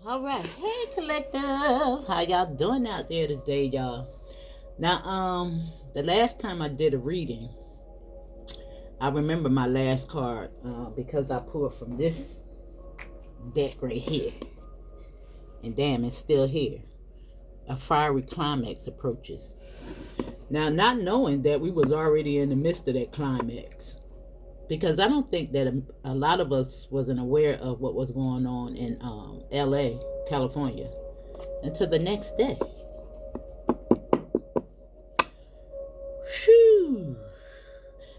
All right, hey collective, how y'all doing out there today, y'all? Now, the last time I did a reading, I remember my last card because I pulled from this deck right here, and damn, it's still here. A fiery climax approaches. Now, not knowing that we was already in the midst of that climax, because I don't think that a lot of us wasn't aware of what was going on in L.A., California, until the next day. Phew.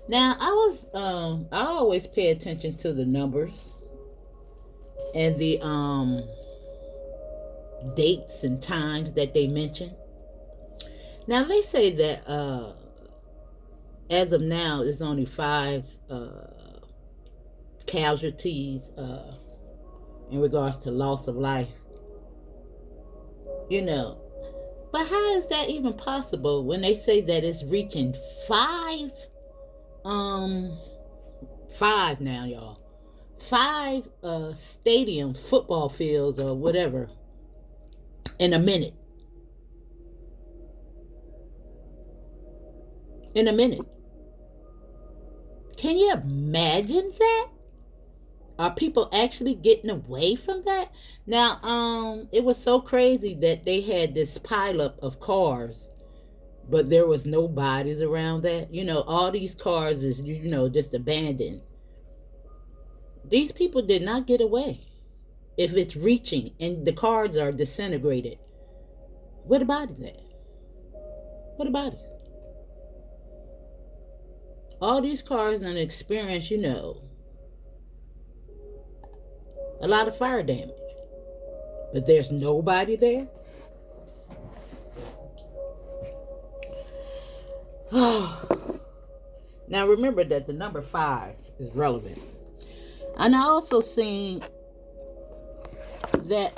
Now I always pay attention to the numbers and the dates and times that they mention. Now they say that as of now, it's only 5 casualties in regards to loss of life. You know, but how is that even possible when they say that it's reaching 5? Um, 5 now, y'all. 5 stadium football fields or whatever in a minute. In a minute. Can you imagine that? Are people actually getting away from that? Now, it was so crazy that they had this pileup of cars, but there was no bodies around that. You know, all these cars is, just abandoned. These people did not get away. If it's reaching and the cars are disintegrated, where the bodies at? Where the bodies? All these cars done experience, a lot of fire damage. But there's nobody there? Now remember that the number 5 is relevant. And I also seen that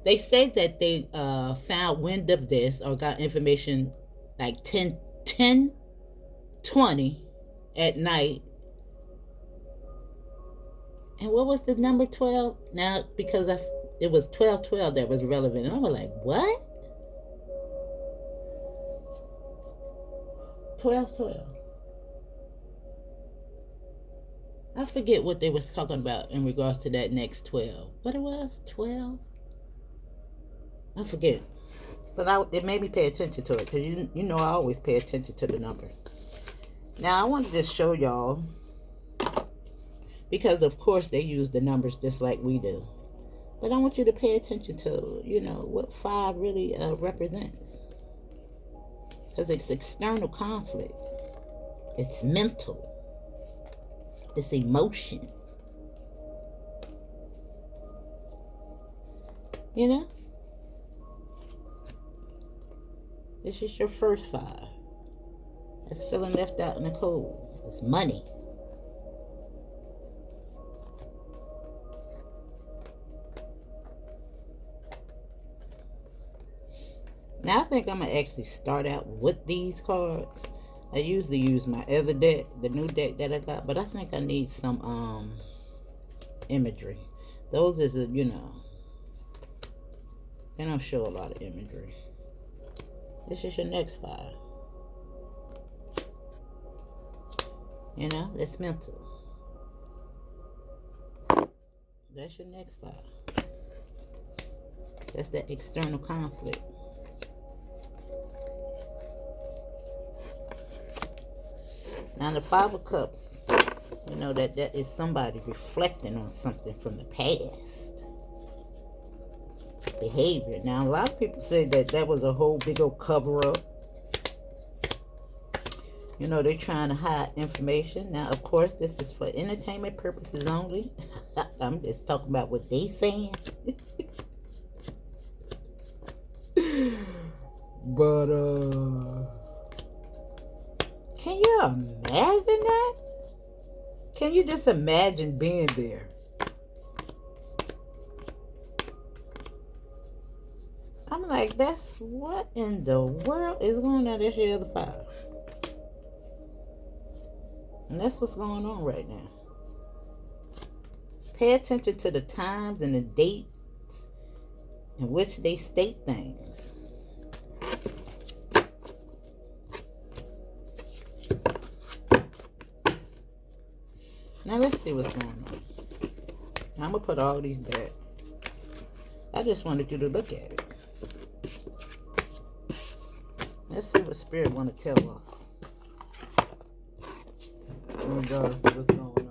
they say that they found wind of this or got information like 10:20 at night. And what was the number 12? Now, because it was 12:12 that was relevant. And I was like, what? 12:12. I forget what they was talking about in regards to that next 12. What it was? 12? I forget. But it made me pay attention to it because you know I always pay attention to the numbers. Now, I wanted to just show y'all because, of course, they use the numbers just like we do. But I want you to pay attention to, what 5 really represents. Because it's external conflict. It's mental. It's emotion. You know? This is your first 5. That's feeling left out in the cold. It's money. Now I think I'm going to actually start out with these cards. I usually use my other deck, the new deck that I got, but I think I need some imagery. Those is, they don't show a lot of imagery. This is your next 5. That's mental. That's your next 5. That's that external conflict. Now the 5 of Cups, that is somebody reflecting on something from the past. Behavior. Now a lot of people say that was a whole big old cover up. They're trying to hide information. Now, of course, this is for entertainment purposes only. I'm just talking about what they saying. But, can you imagine that? Can you just imagine being there? I'm like, that's what in the world is going on? That's your other 5. And that's what's going on right now. Pay attention to the times and the dates in which they state things. Now let's see what's going on. I'm going to put all these back. I just wanted you to look at it. Let's see what Spirit want to tell us in regards to what's going on.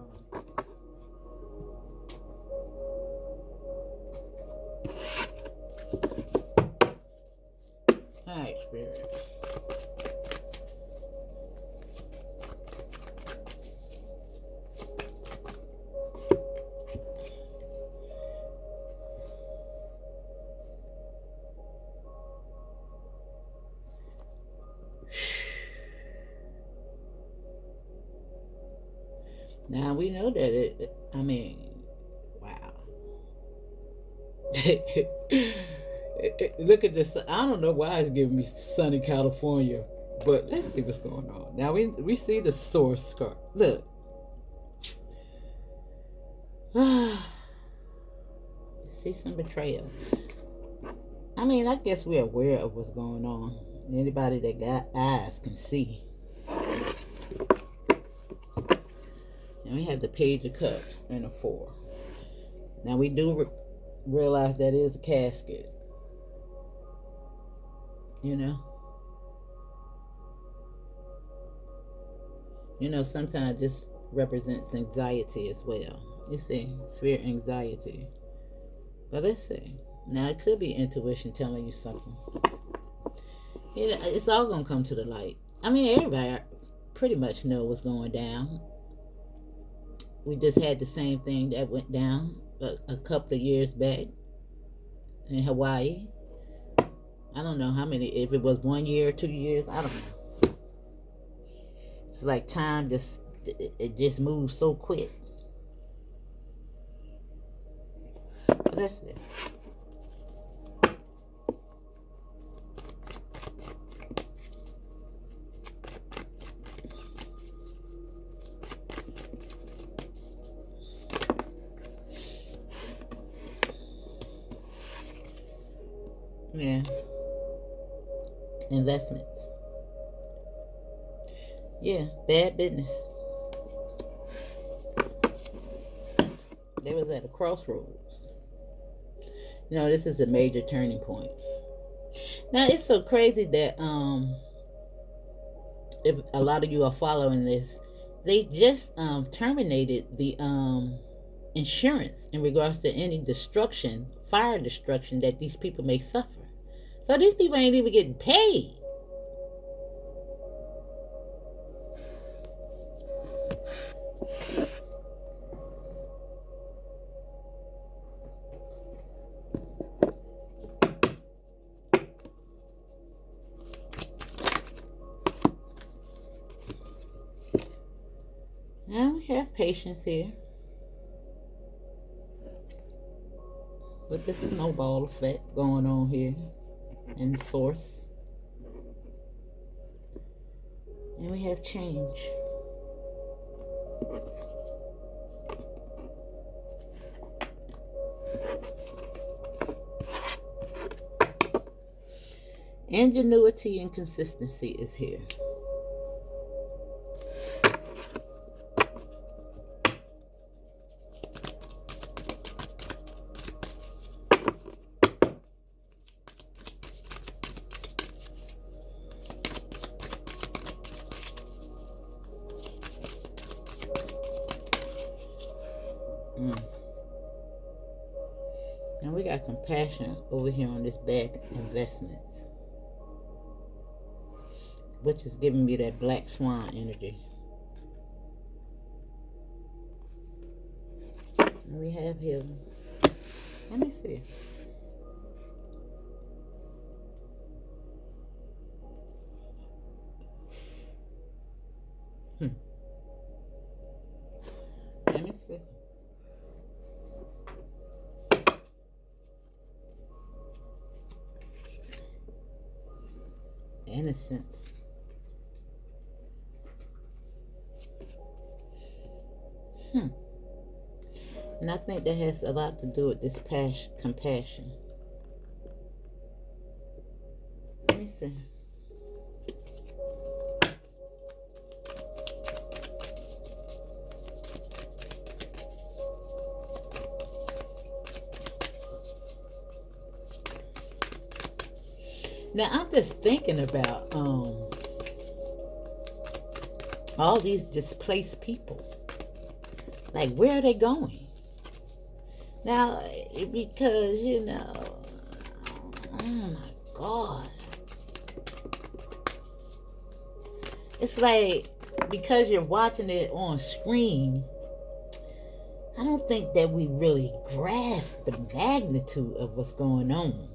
All right, Spirit. Now we know that wow. Look at this. I don't know why it's giving me sunny California, but let's see what's going on. Now we see the source card. Look. See some betrayal. I guess we're aware of what's going on. Anybody that got eyes can see. And we have the Page of Cups and a 4. Now we do realize that is a casket. Sometimes this represents anxiety as well. You see, fear, anxiety. But let's see. Now it could be intuition telling you something. It's all going to come to the light. Everybody pretty much know what's going down. We just had the same thing that went down a couple of years back in Hawaii. I don't know how many, if it was 1 year or 2 years, I don't know. It's like time it just moves so quick. But let's see. Yeah. Investments. Yeah, bad business. They was at a crossroads. This is a major turning point. Now it's so crazy that if a lot of you are following this, they just terminated the insurance in regards to any fire destruction that these people may suffer. So these people ain't even getting paid. Now we have patience here with the snowball effect going on here in the source. And we have change. Ingenuity and consistency is here. And we got compassion over here on this back investments, which is giving me that black swan energy. And we have healing. Let me see. Let me see. Innocence. And I think that has a lot to do with this compassion. Let me see. Now I'm just thinking about all these displaced people. Like, where are they going? Now, because, oh my God. It's like, because you're watching it on screen, I don't think that we really grasp the magnitude of what's going on.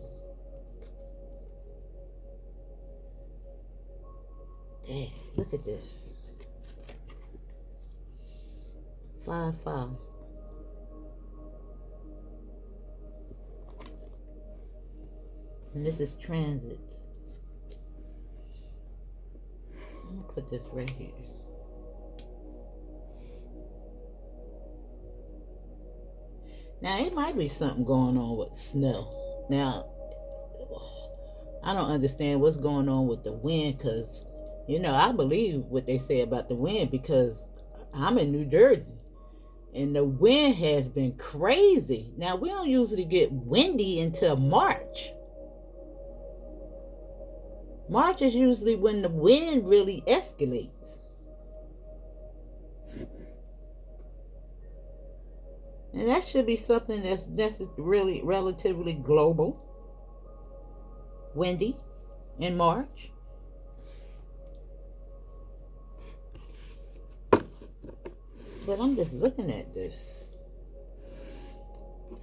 Damn, look at this. 5-5. And this is transits. I'm gonna put this right here. Now, it might be something going on with snow. Now, I don't understand what's going on with the wind, because, I believe what they say about the wind, because I'm in New Jersey. And the wind has been crazy. Now, we don't usually get windy until March. March is usually when the wind really escalates. And that should be something that's really relatively global. Windy in March. But I'm just looking at this.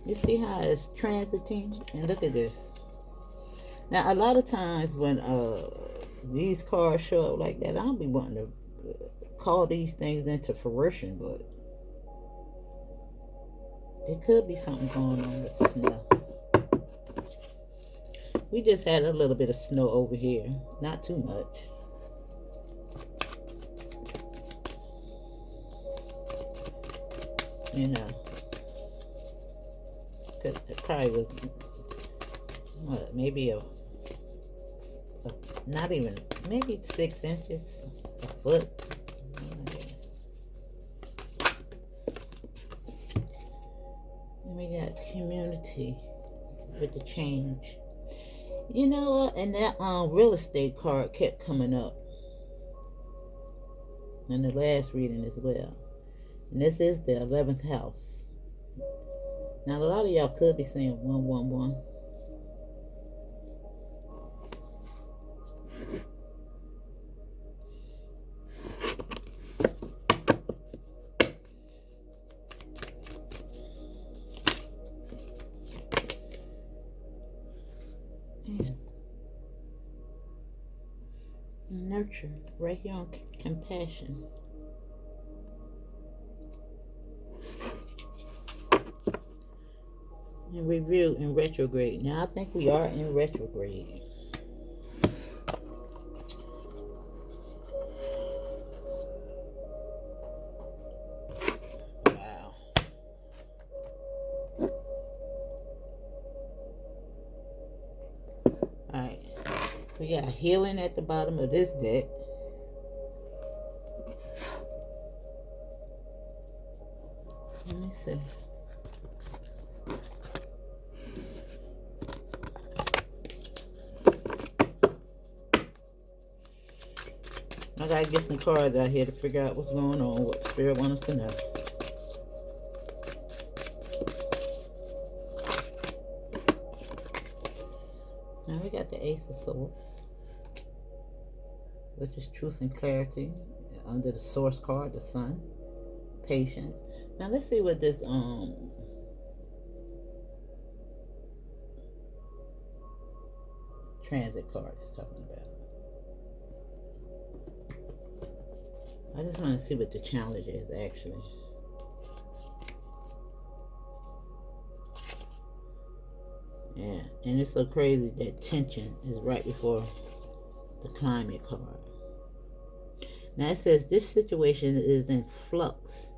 You see how it's transiting? And look at this. Now, a lot of times when these cars show up like that, I don't be wanting to call these things into fruition, but it could be something going on with snow. We just had a little bit of snow over here. Not too much. Because it probably was, maybe not even, maybe 6 inches, a foot. And we got community with the change. And that real estate card kept coming up in the last reading as well. And this is the 11th house. Now, a lot of y'all could be saying 111. Nurture, right here on compassion. And review in retrograde. Now, I think we are in retrograde. Wow. Alright. We got healing at the bottom of this deck. Let me see. I gotta get some cards out here to figure out what's going on, what Spirit wants us to know. Now we got the Ace of Swords, which is truth and clarity. Under the source card, the Sun, patience. Now let's see what this transit card is talking about. I just want to see what the challenge is, actually. Yeah, and it's so crazy that tension is right before the climate card. Now it says this situation is in flux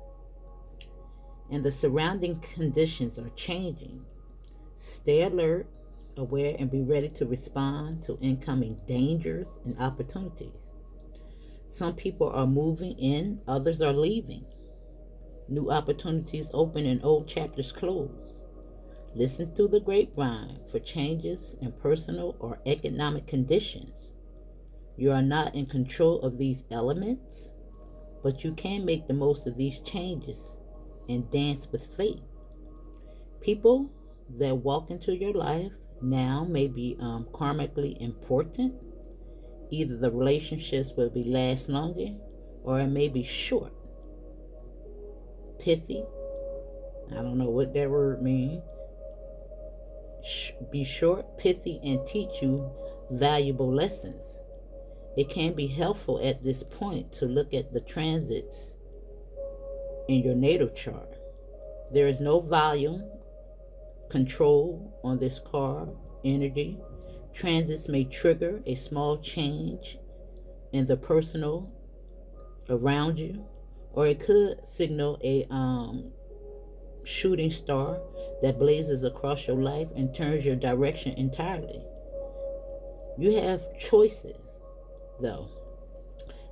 and the surrounding conditions are changing. Stay alert, aware, and be ready to respond to incoming dangers and opportunities. Some people are moving in, others are leaving. New opportunities open and old chapters close. Listen through the grapevine for changes in personal or economic conditions. You are not in control of these elements, but you can make the most of these changes and dance with fate. People that walk into your life now may be karmically important. Either the relationships will be last longer or it may be short, pithy. I don't know what that word means. Be short, pithy, and teach you valuable lessons. It can be helpful at this point to look at the transits in your natal chart. There is no volume control on this card energy. Transits may trigger a small change in the personal around you, or it could signal a shooting star that blazes across your life and turns your direction entirely. You have choices, though.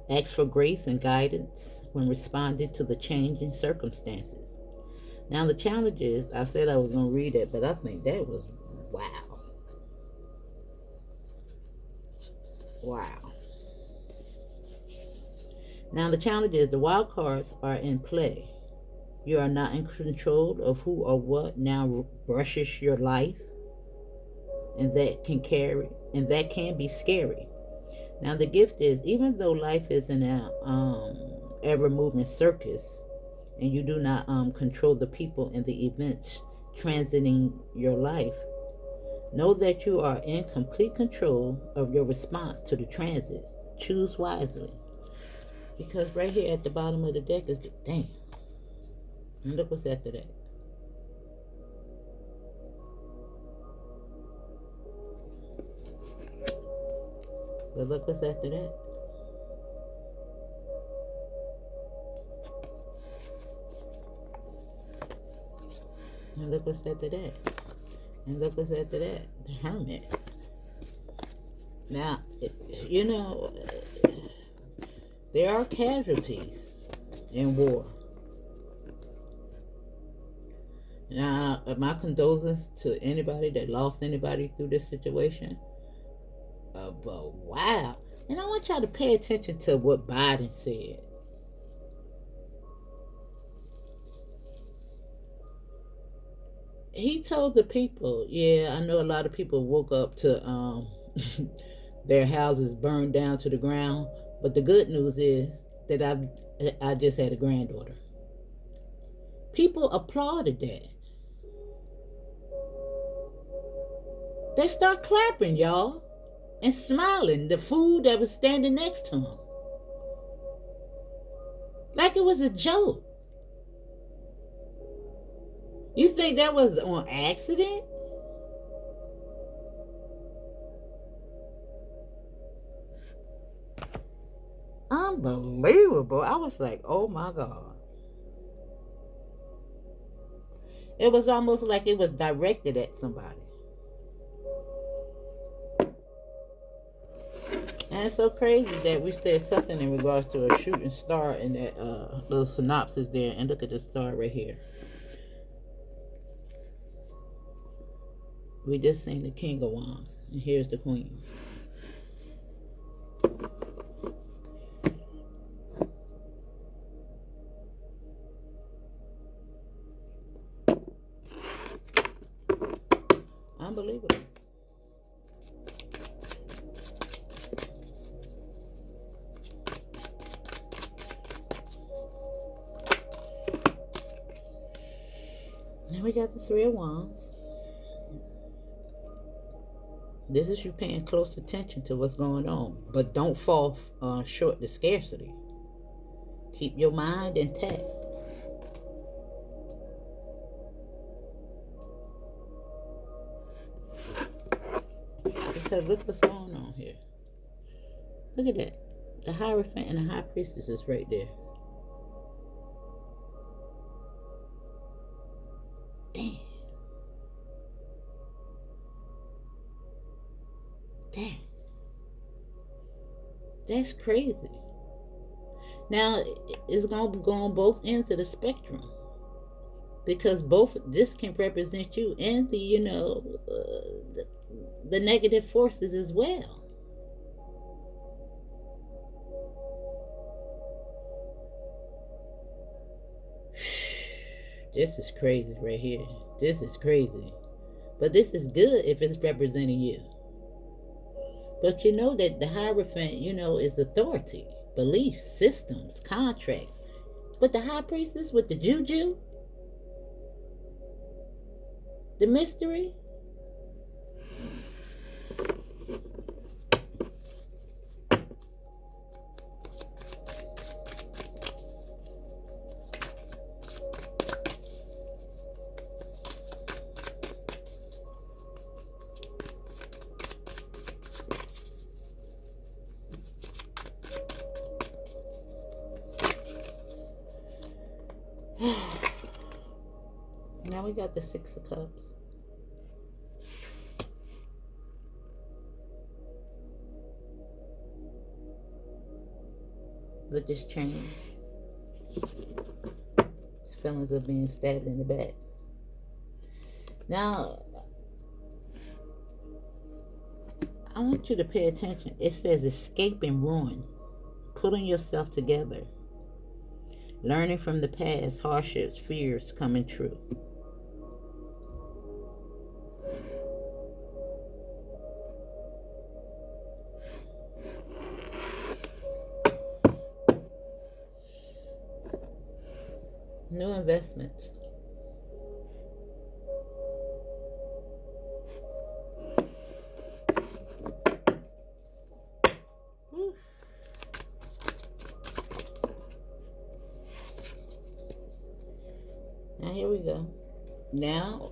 Ask for grace and guidance when responding to the changing circumstances. Now, the challenge is, I said I was going to read it, but I think that was wow. Wow. Now, the challenge is the wild cards are in play. You are not in control of who or what now brushes your life, and that can be scary. Now, the gift is, even though life is an ever-moving circus, and you do not control the people and the events transiting your life, know that you are in complete control of your response to the transit. Choose wisely. Because right here at the bottom of the deck is the damn. And look what's after that. But look what's after that. And look what's after that. And look what's after that. The Hermit. Now, you know, there are casualties in war. Now, my condolences to anybody that lost anybody through this situation. But wow. And I want y'all to pay attention to what Biden said. He told the people, yeah, I know a lot of people woke up to their houses burned down to the ground, but the good news is that I just had a granddaughter. People applauded that. They start clapping, y'all, and smiling. The food that was standing next to them, like it was a joke. You think that was on accident? Unbelievable. I was like, oh my God. It was almost like it was directed at somebody. And it's so crazy that we said something in regards to a shooting star in that little synopsis there. And look at the star right here. We just seen the King of Wands. And here's the Queen. Unbelievable. Now we got the Three of Wands. This is you paying close attention to what's going on. But don't fall short to scarcity. Keep your mind intact. Because look what's going on here. Look at that. The Hierophant and the High Priestess is right there. Dang, that's crazy. Now, it's going to go on both ends of the spectrum, because both this can represent you and the, the negative forces as well. This is crazy right here. This is crazy. But this is good if it's representing you. But you know that the Hierophant, is authority, beliefs, systems, contracts. But the high priestess with the juju, the mystery. Now we got the Six of Cups. Look, this change. These feelings of being stabbed in the back. Now, I want you to pay attention. It says escape and ruin. Putting yourself together. Learning from the past, hardships, fears coming true. New investments. Now here we go. Now,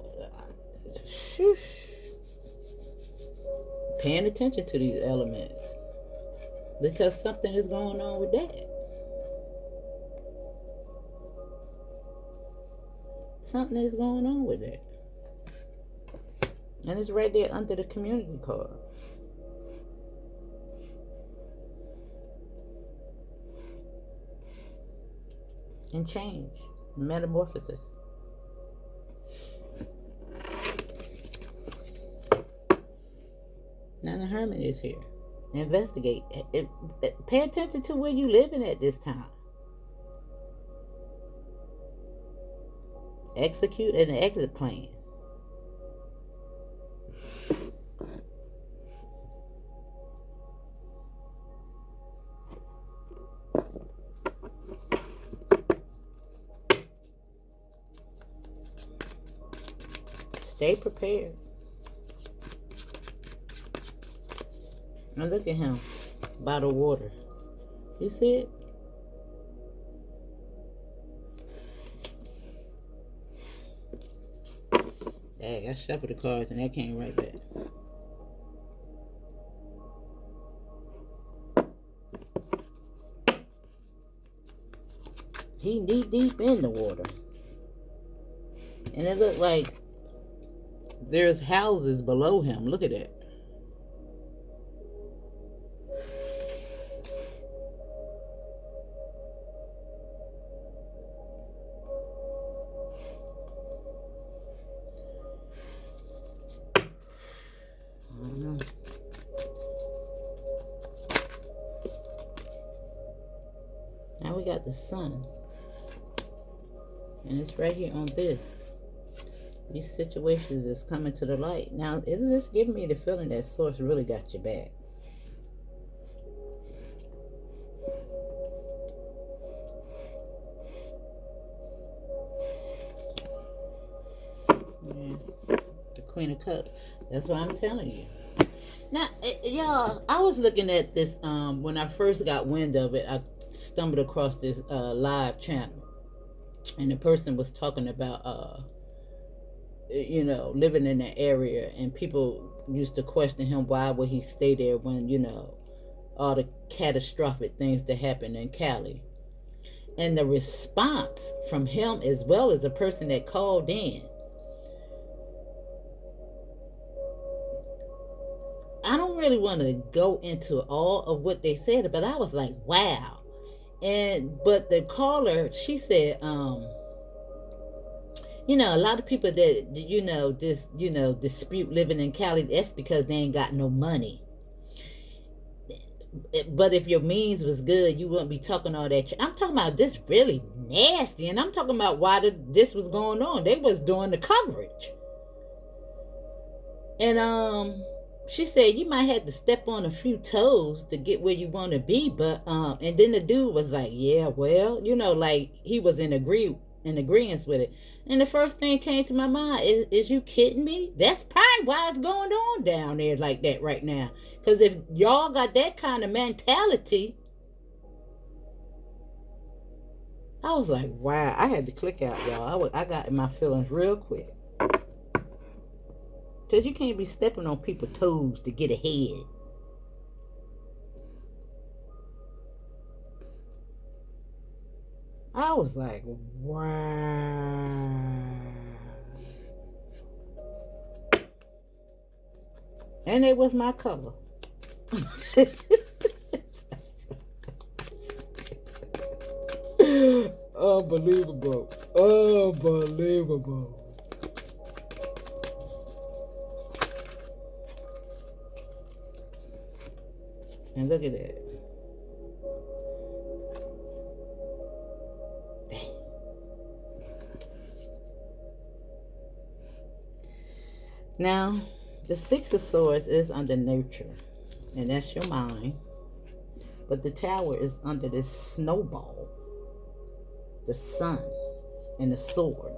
paying attention to these elements, because something is going on with that. Something is going on with it. And it's right there under the community card. And change. Metamorphosis. Now the Hermit is here. Investigate. Pay attention to where you living at this time. Execute an exit plan. Stay prepared. Now look at him by the water. You see it? Dang, I shuffled the cards and that came right back. He deep in the water. And it looked like there's houses below him. Look at that. Now we got the sun. And it's right here on this. These situations is coming to the light. Now, is this giving me the feeling that Source really got your back? Yeah. The Queen of Cups. That's what I'm telling you. Now, y'all, I was looking at this when I first got wind of it. I stumbled across this live channel. And the person was talking about living in that area, and people used to question him, why would he stay there when, all the catastrophic things that happened in Cali. And the response from him, as well as the person that called in, really want to go into all of what they said, but I was like, wow. But the caller, she said, a lot of people that just dispute living in Cali. That's because they ain't got no money. But if your means was good, you wouldn't be talking all that. I'm talking about this really nasty, and I'm talking about why this was going on. They was doing the coverage, and she said you might have to step on a few toes to get where you want to be. But and then the dude was like, yeah, well, like he was in agreement with it. And the first thing came to my mind is you kidding me? That's probably why it's going on down there like that right now. Because if y'all got that kind of mentality, I was like, wow, I had to click out, y'all. I got in my feelings real quick. Because you can't be stepping on people's toes to get ahead. I was like, wow. And it was my color. Unbelievable. Unbelievable. And look at that. Now, the Six of Swords is under nurture, and that's your mind. But the Tower is under this snowball, the sun, and the sword.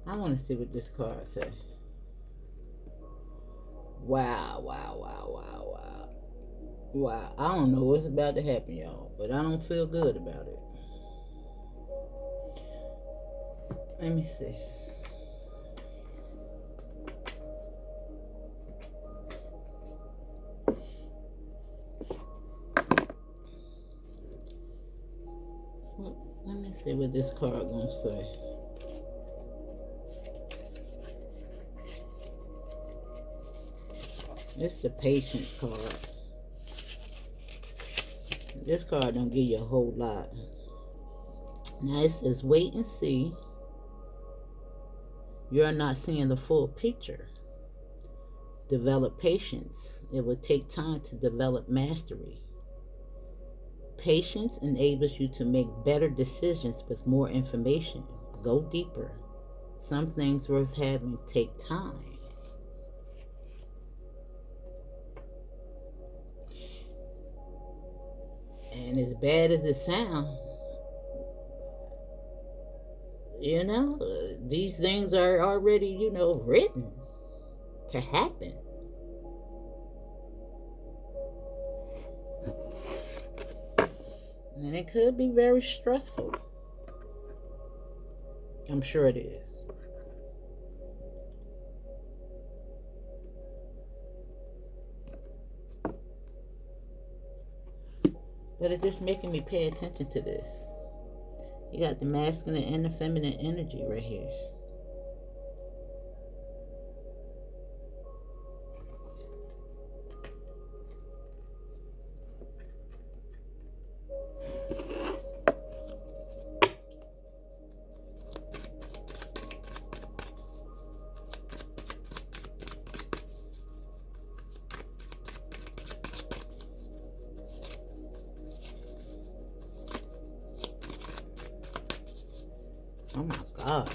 I want to see what this card says. Wow, wow, wow, wow, wow. Wow. I don't know what's about to happen, y'all, but I don't feel good about it. Let me see. Let me see what this card gonna say. It's the Patience card. This card don't give you a whole lot. Now it says, wait and see. You're not seeing the full picture. Develop patience. It will take time to develop mastery. Patience enables you to make better decisions with more information. Go deeper. Some things worth having take time. And as bad as it sounds, these things are already, written to happen. And it could be very stressful. I'm sure it is. But it's just making me pay attention to this. You got the masculine and the feminine energy right here. Oh my God.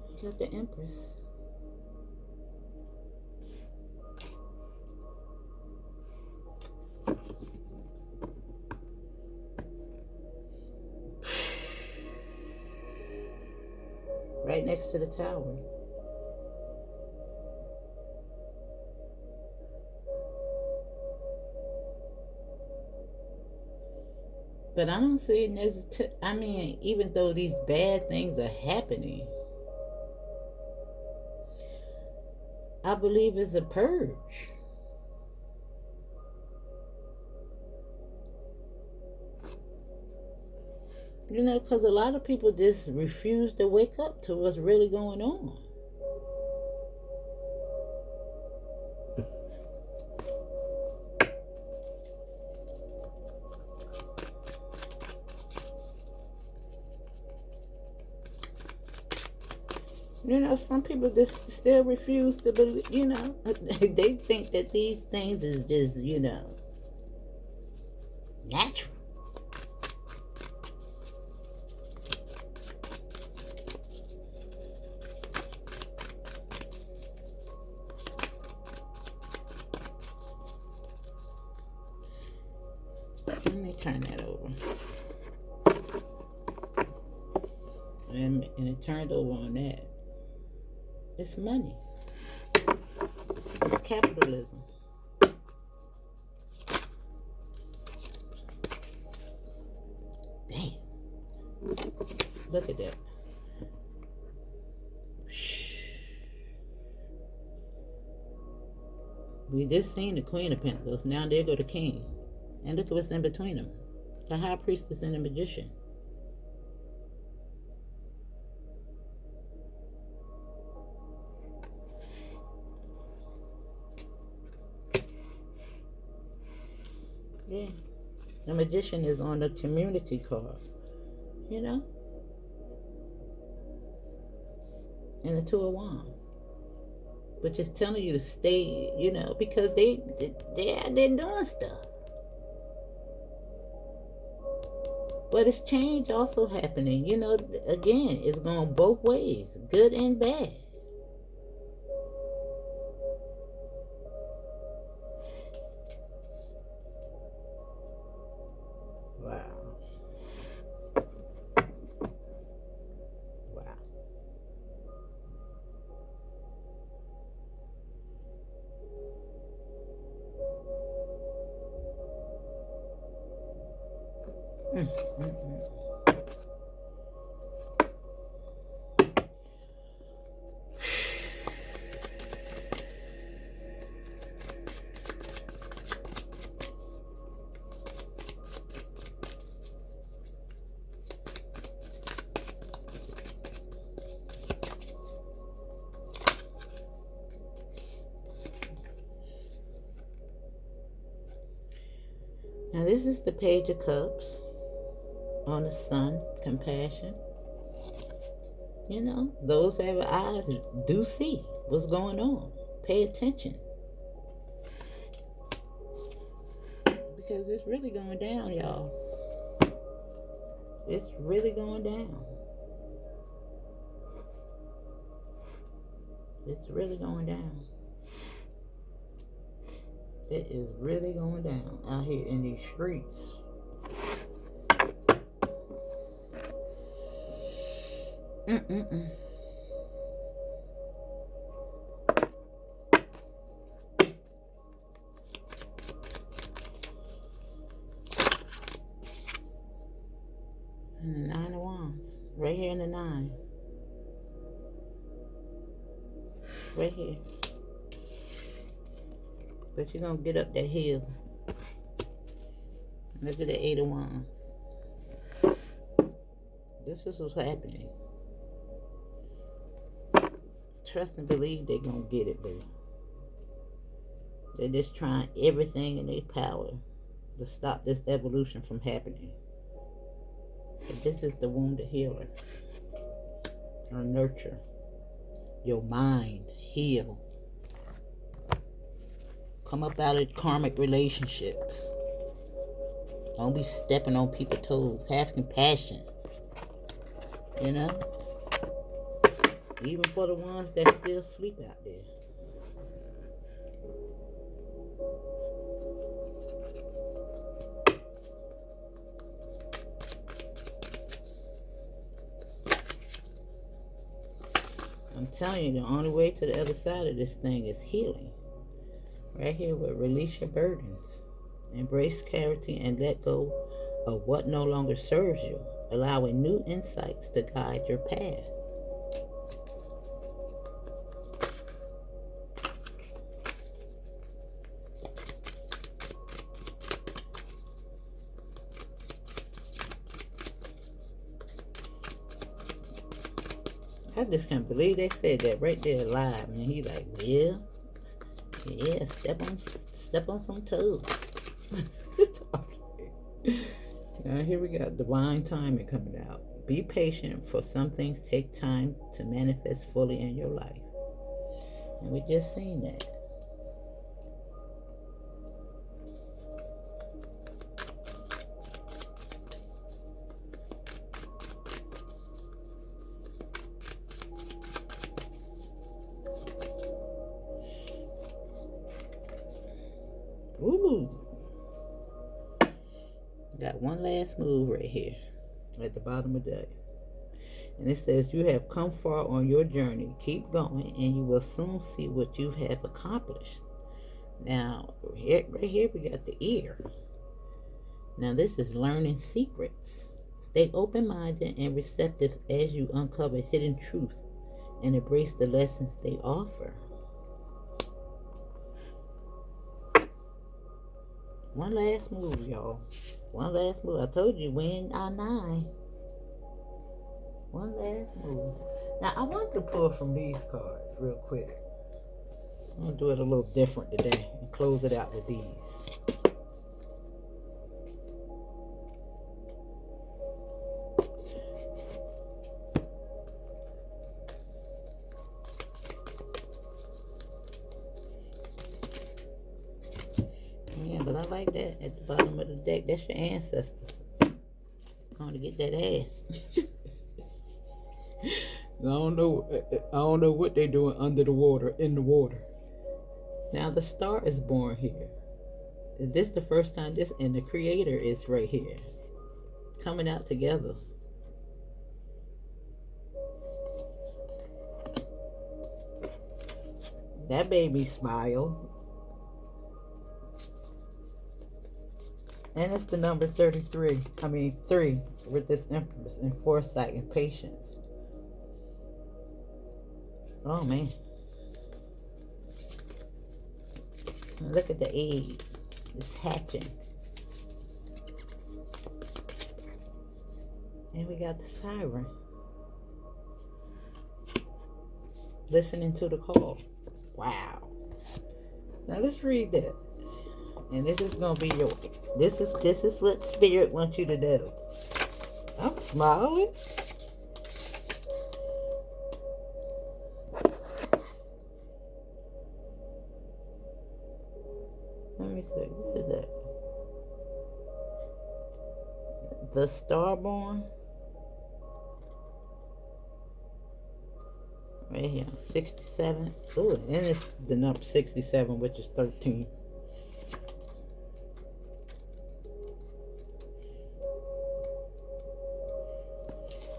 You got the Empress. Right next to the Tower. But I don't see it as, I mean, even though these bad things are happening, I believe it's a purge. You know, because a lot of people just refuse to wake up to what's really going on. You know, some people just still refuse to believe, you know, they think that these things is just, you know, natural. Let me turn that over. And it turned over on that. It's money. It's capitalism. Damn. Look at that. We just seen the Queen of Pentacles. Now there go the King. And look at what's in between them. The High Priestess and the Magician. Yeah. The Magician is on the Community card. You know? And the Two of Wands. Which is telling you to stay, you know, because they're doing stuff. But it's change also happening. You know, again, it's going both ways, good and bad. Wow. Wow. Now this is the Page of Cups on the Sun, compassion. You know, those that have eyes do see what's going on. Pay attention. Because it's really going down, y'all. It's really going down. It's really going down. It is really going down out here in these streets. And 9 of Wands. Right here in the 9. Right here. But you're going to get up that hill. Look at the 8 of Wands. This is what's happening. Trust and believe they're going to get it, boo. They're just trying everything in their power to stop this evolution from happening. But this is the wounded healer. Or nurture. Your mind. Heal. Come up out of karmic relationships. Don't be stepping on people's toes. Have compassion. You know? Even for the ones that still sleep out there. I'm telling you, the only way to the other side of this thing is healing. Right here, where release your burdens. Embrace clarity and let go of what no longer serves you, allowing new insights to guide your path. I just can't believe they said that right there live. And he like, well, yeah, step on some toes. Now here we got divine timing coming out. Be patient, for some things take time to manifest fully in your life. And we just seen that. Ooh. Got one last move right here at the bottom of the deck. And it says, you have come far on your journey. Keep going and you will soon see what you have accomplished. Now, right here we got the ear. Now this is learning secrets. Stay open-minded and receptive as you uncover hidden truth and embrace the lessons they offer. One last move, y'all. One last move. I told you, we in our 9. One last move. Now, I want to pull from these cards real quick. I'm going to do it a little different today and close it out with these. Yeah, but I like that at the bottom of the deck. That's your ancestors. Going to get that ass. I don't know what they're doing under the water, in the water. Now the star is born here. Is this the first time this, and the creator is right here. Coming out together. That baby smile. And it's the number 33. 3 with this Empress and foresight and patience. Oh man. Look at the egg. It's hatching. And we got the siren. Listening to the call. Wow. Now let's read that. And this is gonna be your this is what spirit wants you to do. I'm smiling. Let me see, what is that? The Starborn. Right here, 67. Oh, and it's the number 67, which is 13.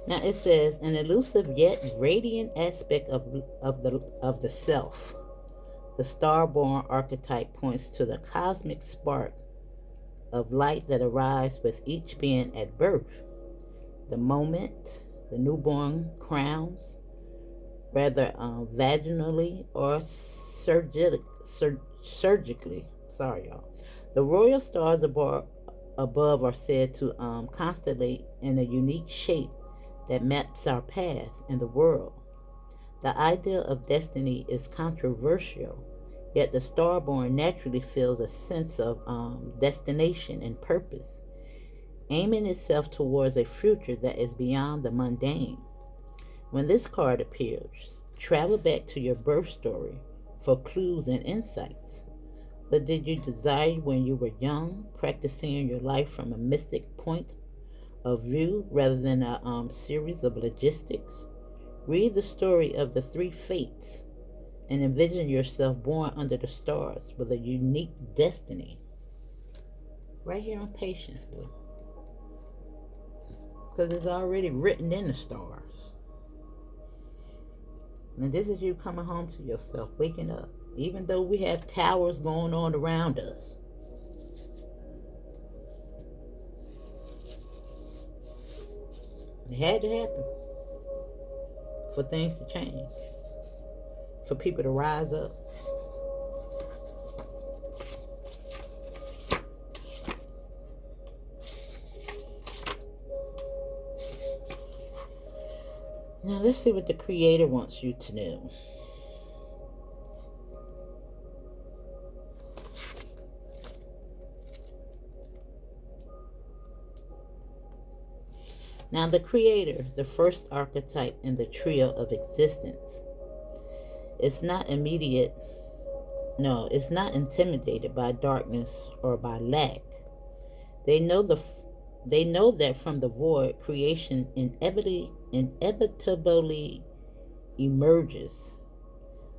Now it says, an elusive yet radiant aspect of the self. The starborn archetype points to the cosmic spark of light that arrives with each being at birth. The moment the newborn crowns, whether vaginally or surgically. Sorry, y'all. The royal stars above are said to constellate in a unique shape that maps our path in the world. The idea of destiny is controversial, yet the starborn naturally feels a sense of destination and purpose, aiming itself towards a future that is beyond the mundane. When this card appears, travel back to your birth story for clues and insights. What did you desire when you were young, practicing your life from a mythic point of view rather than a series of logistics? Read the story of the 3 fates and envision yourself born under the stars with a unique destiny. Right here on Patience, boo. Because it's already written in the stars. And this is you coming home to yourself, waking up. Even though we have towers going on around us. It had to happen for things to change, for people to rise up. Now let's see what the Creator wants you to know. Now the Creator, the first archetype in the trio of existence, is not immediate. No, it's not intimidated by darkness or by lack. They know the they know that from the void, creation inevitably emerges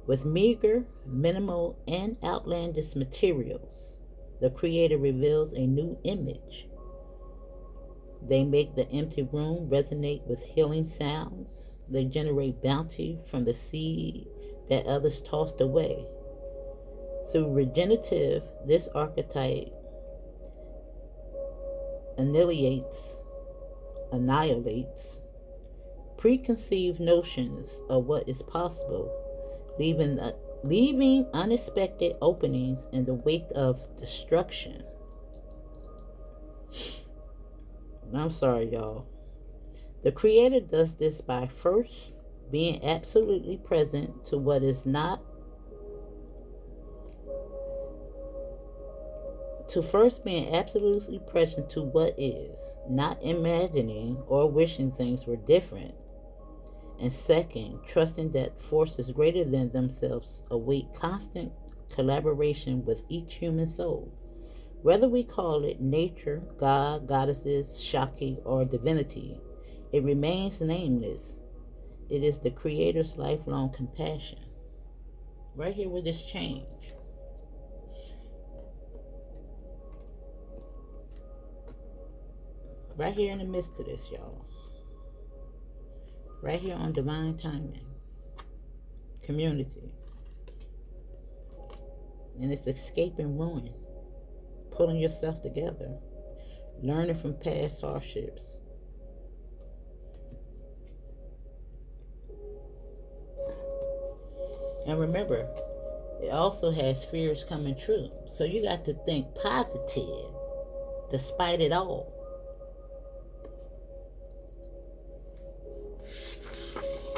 with meager, minimal, and outlandish materials. The Creator reveals a new image. They make the empty room resonate with healing sounds. They generate bounty from the seed that others tossed away. Through regenerative, this archetype annihilates preconceived notions of what is possible, leaving unexpected openings in the wake of destruction. I'm sorry, y'all. The Creator does this by first being absolutely present to what is not, to first being absolutely present to what is, not imagining or wishing things were different. And second, trusting that forces greater than themselves await constant collaboration with each human soul. Whether we call it nature, God, goddesses, Shakti, or divinity, it remains nameless. It is the Creator's lifelong compassion. Right here with this change. Right here in the midst of this, y'all. Right here on divine timing. Community. And it's escaping ruin. Pulling yourself together. Learning from past hardships. And remember, it also has fears coming true. So you got to think positive despite it all.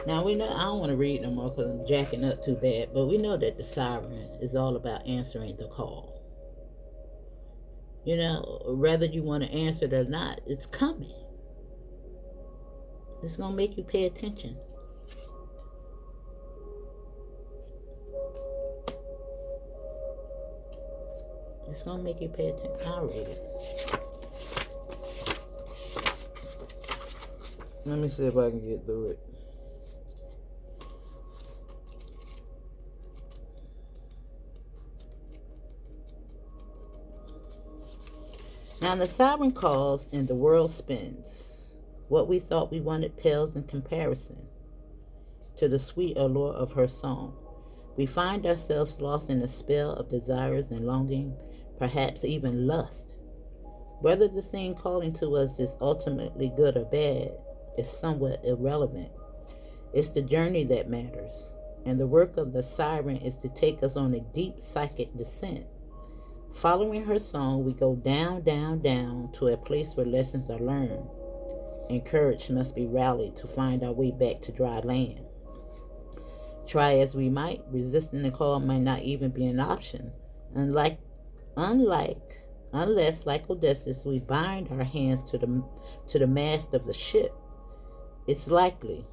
Now we know, I don't want to read no more because I'm jacking up too bad, but we know that the siren is all about answering the call. You know, whether you want to answer it or not, it's coming. It's going to make you pay attention. It's going to make you pay attention. I'll read it. Let me see if I can get through it. Now the siren calls and the world spins. What we thought we wanted pales in comparison to the sweet allure of her song. We find ourselves lost in a spell of desires and longing, perhaps even lust. Whether the thing calling to us is ultimately good or bad is somewhat irrelevant. It's the journey that matters, and the work of the siren is to take us on a deep psychic descent. Following her song, we go down, down, down to a place where lessons are learned, and courage must be rallied to find our way back to dry land. Try as we might, resisting the call might not even be an option. Unless, like Odysseus, we bind our hands to the mast of the ship. It's likely,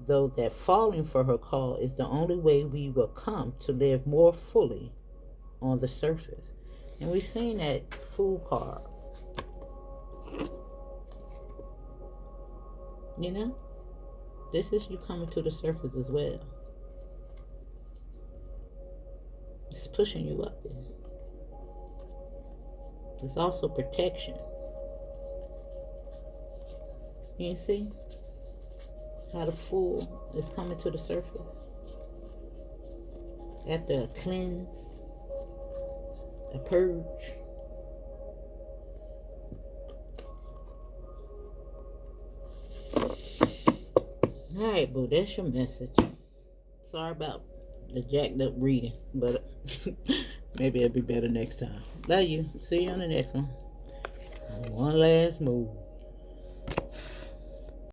though, that falling for her call is the only way we will come to live more fully on the surface. And we've seen that Fool card. You know? This is you coming to the surface as well. It's pushing you up there. It's also protection. You see how the Fool is coming to the surface? After a cleanse, a purge. Alright, boo, that's your message. Sorry about the jacked up reading, but maybe it'll be better next time. Love you. See you on the next one. One last move.